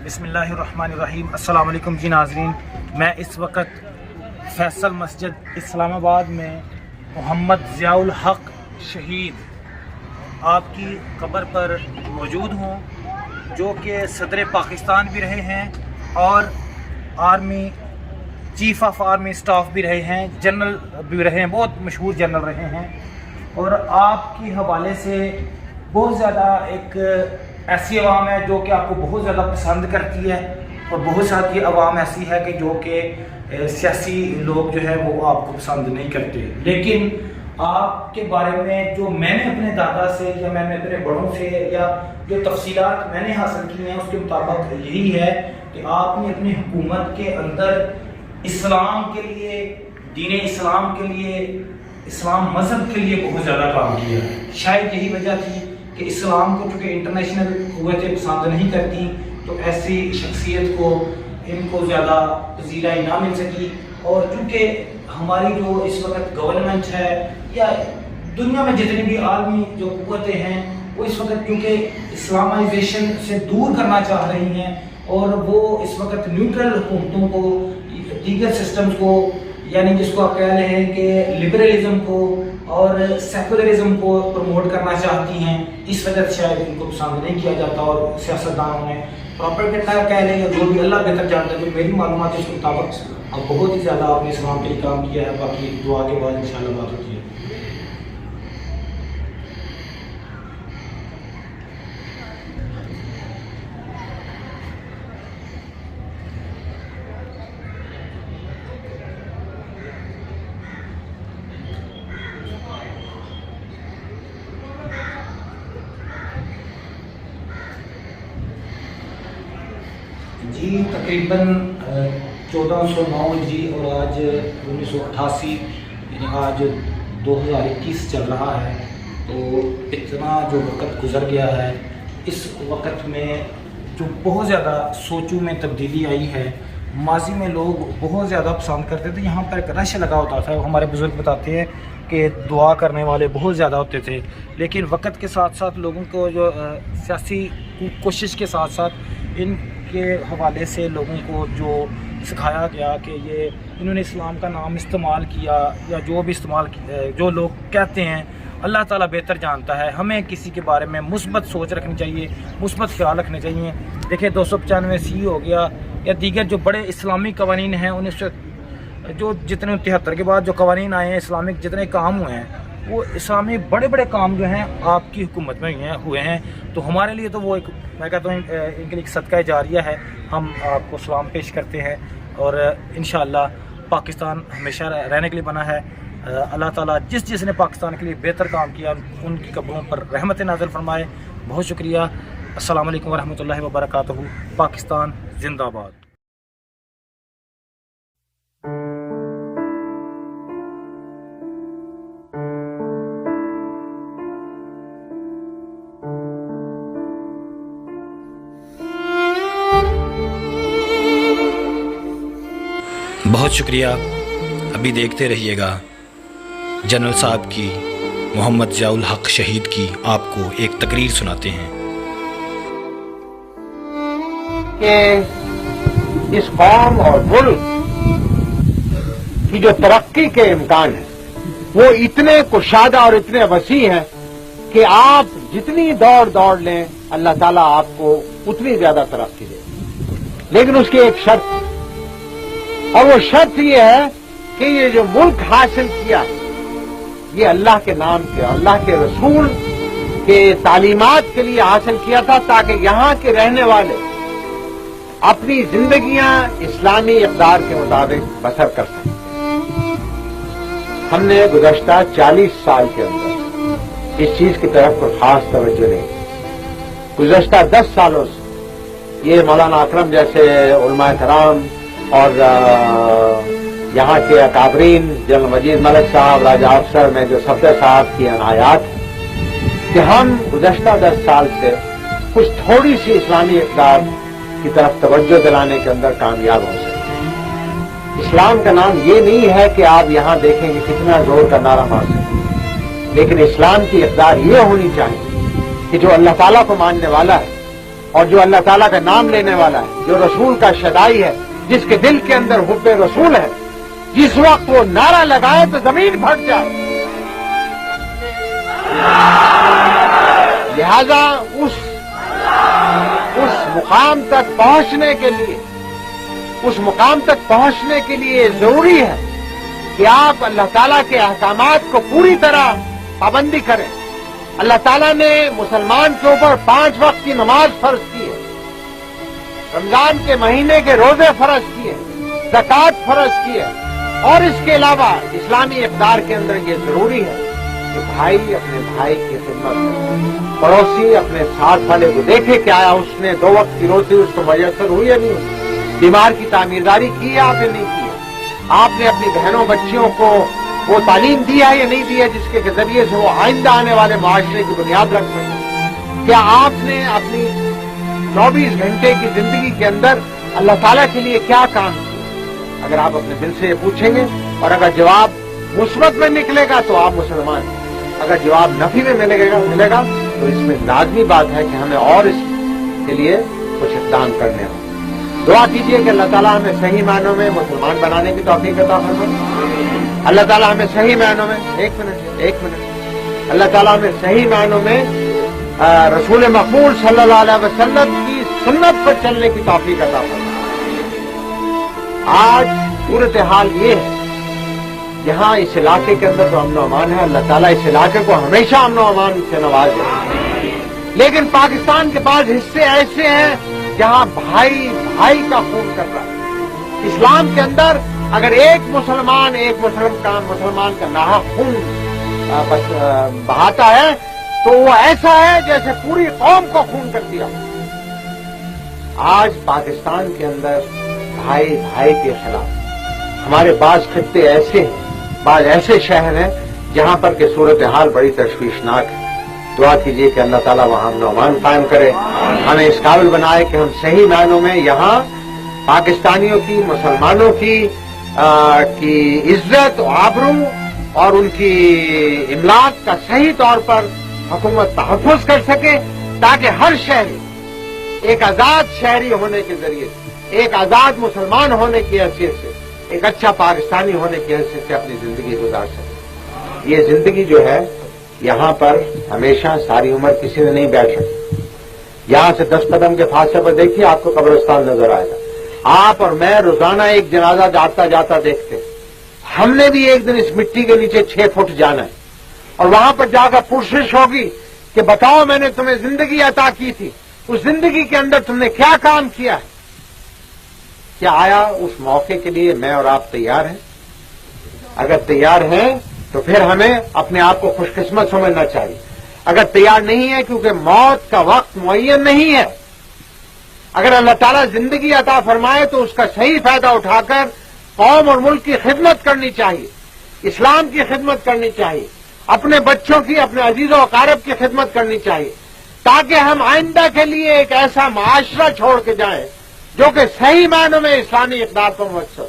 بسم اللہ الرحمن الرحیم۔ السلام علیکم جی ناظرین، میں اس وقت فیصل مسجد اسلام آباد میں محمد ضیاء الحق شہید آپ کی قبر پر موجود ہوں، جو کہ صدر پاکستان بھی رہے ہیں اور army chief of army staff بھی رہے ہیں، جنرل بھی رہے ہیں، بہت مشہور جنرل رہے ہیں۔ اور آپ کی حوالے سے بہت زیادہ ایک ایسی عوام ہے جو کہ آپ کو بہت زیادہ پسند کرتی ہے، اور بہت ساری عوام ایسی ہے کہ جو کہ سیاسی لوگ جو ہے وہ آپ کو پسند نہیں کرتے۔ لیکن آپ کے بارے میں جو میں نے اپنے دادا سے یا میں نے اپنے بڑوں سے یا جو تفصیلات میں نے حاصل کی ہیں اس کے مطابق یہی ہے کہ آپ نے اپنی حکومت کے اندر اسلام کے لیے، دین اسلام کے لیے، اسلام مذہب کے لیے بہت زیادہ کام کیا ہے۔ شاید یہی وجہ تھی کہ اسلام کو چونکہ انٹرنیشنل قوتیں پسند نہیں کرتی، تو ایسی شخصیت کو ان کو زیادہ پذیرائی نہ مل سکی۔ اور چونکہ ہماری جو اس وقت گورنمنٹ ہے یا دنیا میں جتنی بھی عالمی جو قوتیں ہیں، وہ اس وقت کیونکہ اسلامائزیشن سے دور کرنا چاہ رہی ہیں، اور وہ اس وقت نیوٹرل حکومتوں کو، دیگر سسٹمز کو، یعنی جس کو آپ کہہ رہے ہیں کہ لبرلزم کو اور سیکولرزم کو پروموٹ کرنا چاہتی ہیں۔ اس وجہ سے شاید ان کو پسند نہیں کیا جاتا، اور سیاستدانوں نے پراپیگنڈا کہہ لیں یا جو بھی اللہ بہتر جانتا ہے، جو میری معلومات ہے اس کے مطابق اب بہت ہی زیادہ آپ نے اسلام کے لیے کام کیا ہے۔ باقی دعا کے بعد انشاءاللہ بات ہوتی ہے۔ جی تقریباً 1409 ہجری اور آج 1988، یعنی آج 2021 چل رہا ہے، تو اتنا جو وقت گزر گیا ہے، اس وقت میں جو بہت زیادہ سوچوں میں تبدیلی آئی ہے۔ ماضی میں لوگ بہت زیادہ پسند کرتے تھے، یہاں پر ایک رش لگا ہوتا تھا، ہمارے بزرگ بتاتے ہیں کہ دعا کرنے والے بہت زیادہ ہوتے تھے۔ لیکن وقت کے ساتھ ساتھ لوگوں کو جو سیاسی کوشش کے ساتھ ساتھ ان کے حوالے سے لوگوں کو جو سکھایا گیا کہ یہ انہوں نے اسلام کا نام استعمال کیا یا جو بھی استعمال جو لوگ کہتے ہیں، اللہ تعالیٰ بہتر جانتا ہے۔ ہمیں کسی کے بارے میں مثبت سوچ رکھنی چاہیے، مثبت خیال رکھنے چاہیے۔ دیکھیں 295 ہو گیا یا دیگر جو بڑے اسلامی قوانین ہیں، 1900 جو جتنے 73 کے بعد جو قوانین آئے ہیں، اسلامک جتنے کام ہوئے ہیں، وہ اسلامی بڑے بڑے کام جو ہیں آپ کی حکومت میں ہوئے ہیں۔ تو ہمارے لیے تو وہ ایک، میں کہتا ہوں ان کے لیے ایک صدقہ جاریہ ہے۔ ہم آپ کو سلام پیش کرتے ہیں، اور انشاءاللہ پاکستان ہمیشہ رہنے کے لیے بنا ہے۔ اللہ تعالیٰ جس نے پاکستان کے لیے بہتر کام کیا ان کی قبروں پر رحمت نازل فرمائے۔ بہت شکریہ۔ السلام علیکم ورحمۃ اللہ وبرکاتہ۔ پاکستان زندہ باد۔ بہت شکریہ۔ ابھی دیکھتے رہیے گا جنرل صاحب کی، محمد ضیاء الحق شہید کی آپ کو ایک تقریر سناتے ہیں کہ اس قوم اور ملک کی جو ترقی کے امکان ہیں وہ اتنے کشادہ اور اتنے وسیع ہیں کہ آپ جتنی دوڑ لیں اللہ تعالیٰ آپ کو اتنی زیادہ ترقی دے، لیکن اس کی ایک شرط، اور وہ شرط یہ ہے کہ یہ جو ملک حاصل کیا یہ اللہ کے نام کے، اللہ کے رسول کے تعلیمات کے لیے حاصل کیا تھا، تاکہ یہاں کے رہنے والے اپنی زندگیاں اسلامی اقدار کے مطابق بسر کر سکیں۔ ہم نے گزشتہ 40 سال کے اندر اس چیز کی طرف کوئی خاص توجہ نہیں۔ گزشتہ 10 سالوں سے یہ مولانا اکرم جیسے علماء کرام اور یہاں کے اکابرین، جنرل مجید ملک صاحب، راجہ افسر میں جو صفدر صاحب کی عنایات ہیں کہ ہم گزشتہ 10 سال سے کچھ تھوڑی سی اسلامی اقدار کی طرف توجہ دلانے کے اندر کامیاب ہو سکتے۔ اسلام کا نام یہ نہیں ہے کہ آپ یہاں دیکھیں کہ کتنا زور کا نعرہ مار سکتے، لیکن اسلام کی اقدار یہ ہونی چاہیے کہ جو اللہ تعالیٰ کو ماننے والا ہے اور جو اللہ تعالیٰ کا نام لینے والا ہے، جو رسول کا شدائی ہے، جس کے دل کے اندر حب رسول ہے، جس وقت وہ نعرہ لگائے تو زمین پھٹ جائے. لہذا اس مقام تک پہنچنے کے لیے ضروری ہے کہ آپ اللہ تعالیٰ کے احکامات کو پوری طرح پابندی کریں. اللہ تعالیٰ نے مسلمان کے اوپر 5 وقت کی نماز فرض کی ہے، رمضان کے مہینے کے روزے فرض کیے، زکوٰۃ فرض کی ہے، اور اس کے علاوہ اسلامی اقدار کے اندر یہ ضروری ہے کہ بھائی اپنے بھائی کی خدمت کرے، پڑوسی اپنے ساتھ والے کو دیکھے کہ آیا اس نے 2 وقت کی روزی اس کو میسر ہوئی یا نہیں ہوئی، بیمار کی تعمیرداری کی ہے آپ نے نہیں کی ہے، آپ نے اپنی بہنوں بچیوں کو وہ تعلیم دی ہے یا نہیں دی ہے جس کے ذریعے سے وہ آئندہ آنے والے معاشرے کی بنیاد رکھ سکیں. کیا آپ نے اپنی 24 گھنٹے کی زندگی کے اندر اللہ تعالیٰ کے لیے کیا کام کیا؟ اگر آپ اپنے دل سے یہ پوچھیں گے اور اگر جواب مثبت میں نکلے گا تو آپ مسلمان ہیں، اگر جواب نفی میں ملے گا تو اس میں لازمی بات ہے کہ ہمیں اور اس کے لیے کچھ اقدام کرنے ہوں. دعا کیجیے کہ اللہ تعالیٰ ہمیں صحیح معنوں میں مسلمان بنانے کی توفیق عطا فرمائے. اللہ تعالیٰ ہمیں صحیح معنوں میں ایک منٹ اللہ تعالیٰ ہمیں صحیح معنوں میں رسول مقبول صلی اللہ علیہ وسلم کی سنت پر چلنے کی توفیق عطا فرمائے. آج صورتحال یہ ہے یہاں اس علاقے کے اندر تو امن و امان ہے، اللہ تعالیٰ اس علاقے کو ہمیشہ امن و امان سے نوازے، لیکن پاکستان کے بعض حصے ایسے ہیں جہاں بھائی بھائی کا خون کر رہا ہے. اسلام کے اندر اگر ایک مسلمان کا ناحق خون بہاتا ہے تو وہ ایسا ہے جیسے پوری قوم کو خون کر دیا. آج پاکستان کے اندر بھائی بھائی کے خلاف ہمارے بعض خطے ایسے ہیں، بعض ایسے شہر ہیں جہاں پر کہ صورتحال بڑی تشویشناک ہے. دعا کیجیے کہ اللہ تعالیٰ وہاں امن و امان قائم کرے، ہمیں اس قابل بنائے کہ ہم صحیح معنوں میں یہاں پاکستانیوں کی، مسلمانوں کی عزت و آبرو اور ان کی املاک کا صحیح طور پر حکومت تحفظ کر سکے، تاکہ ہر شہری ایک آزاد شہری ہونے کے ذریعے، ایک آزاد مسلمان ہونے کی حیثیت سے، ایک اچھا پاکستانی ہونے کی حیثیت سے اپنی زندگی گزار سکے. یہ زندگی جو ہے یہاں پر ہمیشہ ساری عمر کسی نے نہیں بیٹھ سکتی. یہاں سے 10 قدم کے فاصلے پر دیکھیے آپ کو قبرستان نظر آئے گا. آپ اور میں روزانہ ایک جنازہ جاتا جاتا دیکھتے ہیں. ہم نے بھی ایک دن اس مٹی کے نیچے 6 فٹ جانا ہے اور وہاں پر جا کر پرسش ہوگی کہ بتاؤ میں نے تمہیں زندگی عطا کی تھی، اس زندگی کے اندر تم نے کیا کام کیا ہے؟ کیا آیا اس موقع کے لیے میں اور آپ تیار ہیں؟ اگر تیار ہیں تو پھر ہمیں اپنے آپ کو خوش قسمت سمجھنا چاہیے. اگر تیار نہیں ہے کیونکہ موت کا وقت معین نہیں ہے، اگر اللہ تعالیٰ زندگی عطا فرمائے تو اس کا صحیح فائدہ اٹھا کر قوم اور ملک کی خدمت کرنی چاہیے، اسلام کی خدمت کرنی چاہیے، اپنے بچوں کی، اپنے عزیز و اقارب کی خدمت کرنی چاہیے، تاکہ ہم آئندہ کے لیے ایک ایسا معاشرہ چھوڑ کے جائیں جو کہ صحیح معنوں میں اسلامی اقدار پر مبتنی ہو.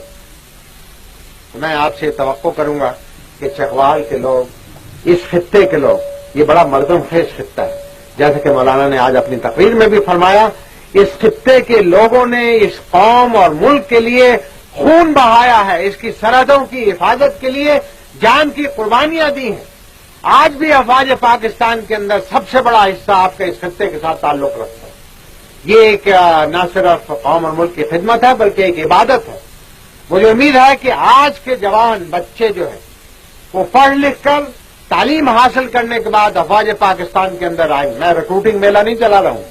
میں آپ سے توقع کروں گا کہ چکوال کے لوگ، اس خطے کے لوگ، یہ بڑا مردم خیز خطہ ہے. جیسے کہ مولانا نے آج اپنی تقریر میں بھی فرمایا، اس خطے کے لوگوں نے اس قوم اور ملک کے لیے خون بہایا ہے، اس کی سرحدوں کی حفاظت کے لیے جان کی قربانیاں دی ہیں. آج بھی افواج پاکستان کے اندر سب سے بڑا حصہ آپ کا اس خطے کے ساتھ تعلق رکھتا ہے. یہ ایک نہ صرف قوم اور ملک کی خدمت ہے بلکہ ایک عبادت ہے. مجھے امید ہے کہ آج کے جوان بچے جو ہیں وہ پڑھ لکھ کر تعلیم حاصل کرنے کے بعد افواج پاکستان کے اندر آئیں. میں ریکروٹنگ میلہ نہیں چلا رہا ہوں،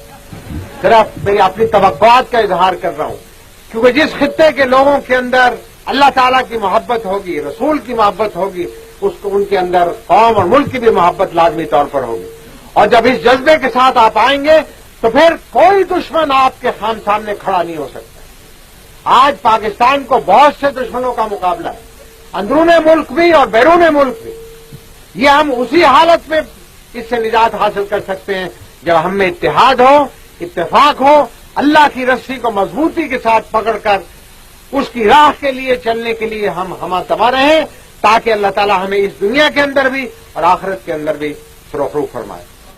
صرف میری اپنی توقعات کا اظہار کر رہا ہوں، کیونکہ جس خطے کے لوگوں کے اندر اللہ تعالیٰ کی محبت ہوگی، رسول کی محبت ہوگی، اس کو ان کے اندر قوم اور ملک کی بھی محبت لازمی طور پر ہوگی. اور جب اس جذبے کے ساتھ آپ آئیں گے تو پھر کوئی دشمن آپ کے سامنے کھڑا نہیں ہو سکتا. آج پاکستان کو بہت سے دشمنوں کا مقابلہ ہے، اندرون ملک بھی اور بیرون ملک بھی. یہ ہم اسی حالت میں اس سے نجات حاصل کر سکتے ہیں جب ہم میں اتحاد ہو، اتفاق ہو، اللہ کی رسی کو مضبوطی کے ساتھ پکڑ کر اس کی راہ کے لیے چلنے کے لیے ہم ہمہ رہیں، تاکہ اللہ تعالیٰ ہمیں اس دنیا کے اندر بھی اور آخرت کے اندر بھی سرخرو فرمائے.